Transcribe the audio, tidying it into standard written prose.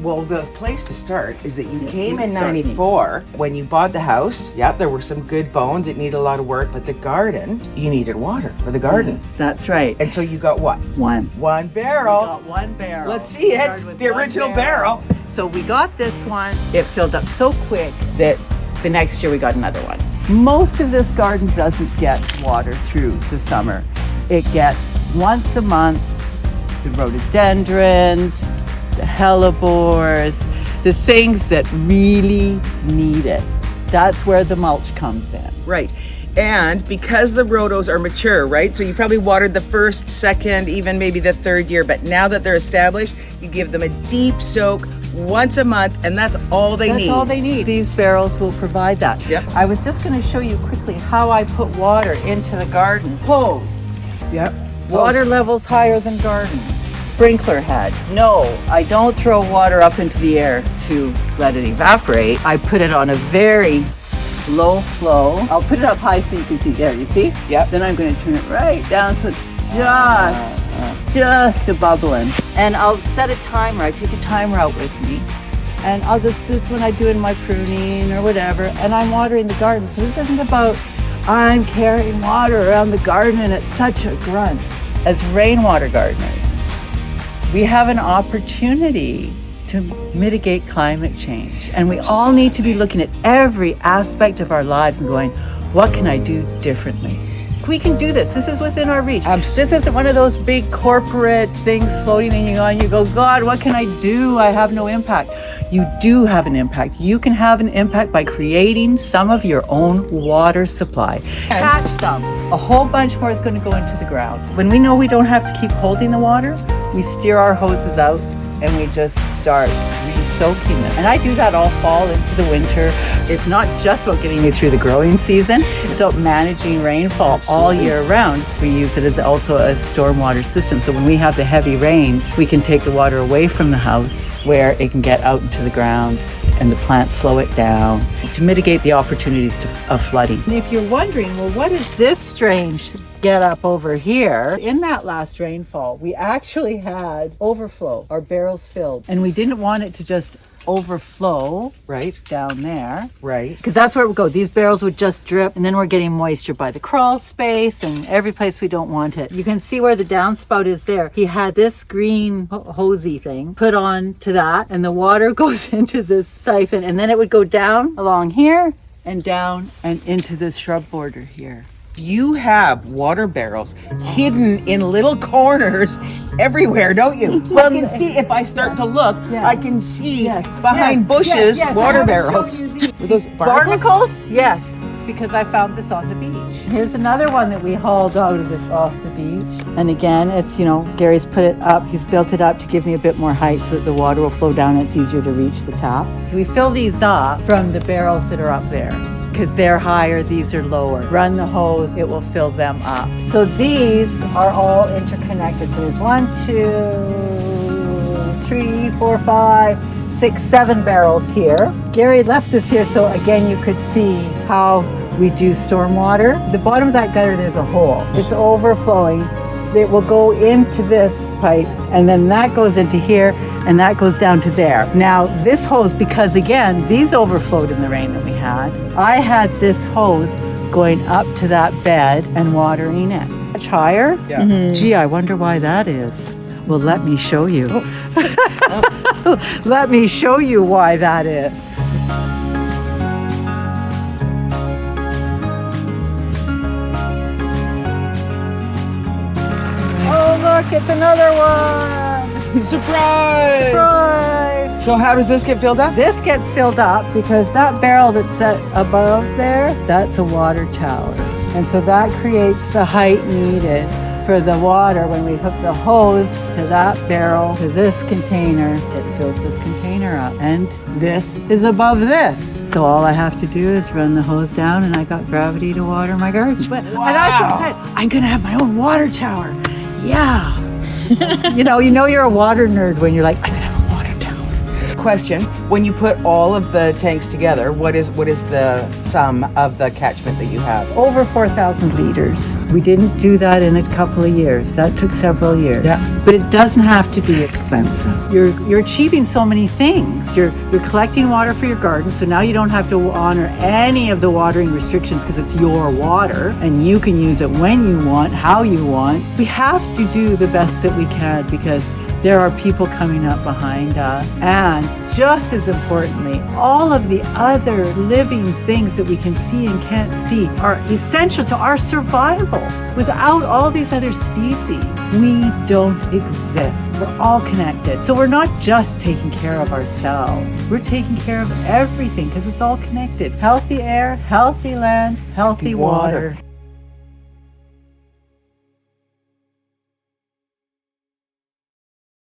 Well, the place to start is that you came in 94 when you bought the house. Yep, there were some good bones. It needed a lot of work, but the garden, you needed water for the garden. Yes, that's right. And so you got what? One. One barrel. We got one barrel. Let's see it. Started with The one original barrel. So we got this one. It filled up so quick that the next year we got another one. Most of this garden doesn't get water through the summer. It gets once a month the rhododendrons, the hellebores, the things that really need it. That's where the mulch comes in. Right. And because the rhodos are mature, right? So you probably watered the first, second, even maybe the third year, but now that they're established, you give them a deep soak once a month, and that's all they need. That's all they need. These barrels will provide that. Yep. I was just going to show you quickly how I put water into the garden. Hose. Yep. Water levels higher than garden. Sprinkler head. No, I don't throw water up into the air to let it evaporate. I put it on a very low flow. I'll put it up high so you can see. There, you see? Yep. Then I'm going to turn it right down so it's just a bubbling. And I'll set a timer. I take a timer out with me. And I'll just, this when I do in my pruning or whatever, and I'm watering the garden. So this isn't about I'm carrying water around the garden and it's such a grunt. As rainwater gardeners, we have an opportunity to mitigate climate change. And we all need to be looking at every aspect of our lives and going, what can I do differently? We can do this. This is within our reach. This isn't one of those big corporate things floating in you and you go, God, what can I do? I have no impact. You do have an impact. You can have an impact by creating some of your own water supply. Catch some. A whole bunch more is going to go into the ground. When we know we don't have to keep holding the water, we steer our hoses out and we just start re-soaking them. And I do that all fall into the winter. It's not just about getting you through the growing season, it's about managing rainfall all year round. We use it as also a stormwater system. So when we have the heavy rains, we can take the water away from the house where it can get out into the ground and the plants slow it down to mitigate the opportunities of flooding. And if you're wondering, well, what is this strange get up over here? In that last rainfall, we actually had overflow, our barrels filled, and we didn't want it to just overflow Right. down there. Right. Because that's where it would go. These barrels would just drip, and then we're getting moisture by the crawl space and every place we don't want it. You can see where the downspout is there. He had this green hosey thing put on to that, and the water goes into this siphon, and then it would go down along here and down and into this shrub border here. You have water barrels hidden in little corners everywhere, don't you? I can see if I start to look, Yeah. I can see Yes. behind Yes. bushes Yes. water I wanna barrels. show you these. Were those barnacles? Barnacles? Yes, because I found this on the beach. Here's another one that we hauled out of off the beach. And again, it's, Gary's put it up, he's built it up to give me a bit more height so that the water will flow down and it's easier to reach the top. So we fill these up from the barrels that are up there. Because they're higher, these are lower. Run the hose, it will fill them up. So these are all interconnected. So there's 1, 2, 3, 4, 5, 6, 7 barrels here. Gary left this here so again you could see how we do stormwater. The bottom of that gutter, there's a hole. It's overflowing. It will go into this pipe and then that goes into here and that goes down to there. Now this hose, because again, these overflowed in the rain that we had, I had this hose going up to that bed and watering it. Much higher? Yeah. Mm-hmm. Gee, I wonder why that is. Well, let me show you. Let me show you why that is. Oh, look, it's another one. Surprise! Surprise! So how does this get filled up? This gets filled up because that barrel that's set above there, that's a water tower. And so that creates the height needed for the water. When we hook the hose to that barrel, to this container, it fills this container up. And this is above this. So all I have to do is run the hose down and I got gravity to water my garden. And I was so excited, I'm gonna have my own water tower. Yeah. you know you're a water nerd when you're like, I'm gonna have a water tower. question. When you put all of the tanks together, what is the sum of the catchment that you have? Over 4,000 liters. We didn't do that in a couple of years. That took several years. Yeah. But it doesn't have to be expensive. You're achieving so many things. You're collecting water for your garden, so now you don't have to honor any of the watering restrictions because it's your water and you can use it when you want, how you want. We have to do the best that we can because there are people coming up behind us. And just as importantly, all of the other living things that we can see and can't see are essential to our survival. Without all these other species, we don't exist. We're all connected. So we're not just taking care of ourselves. We're taking care of everything because it's all connected. Healthy air, healthy land, healthy water.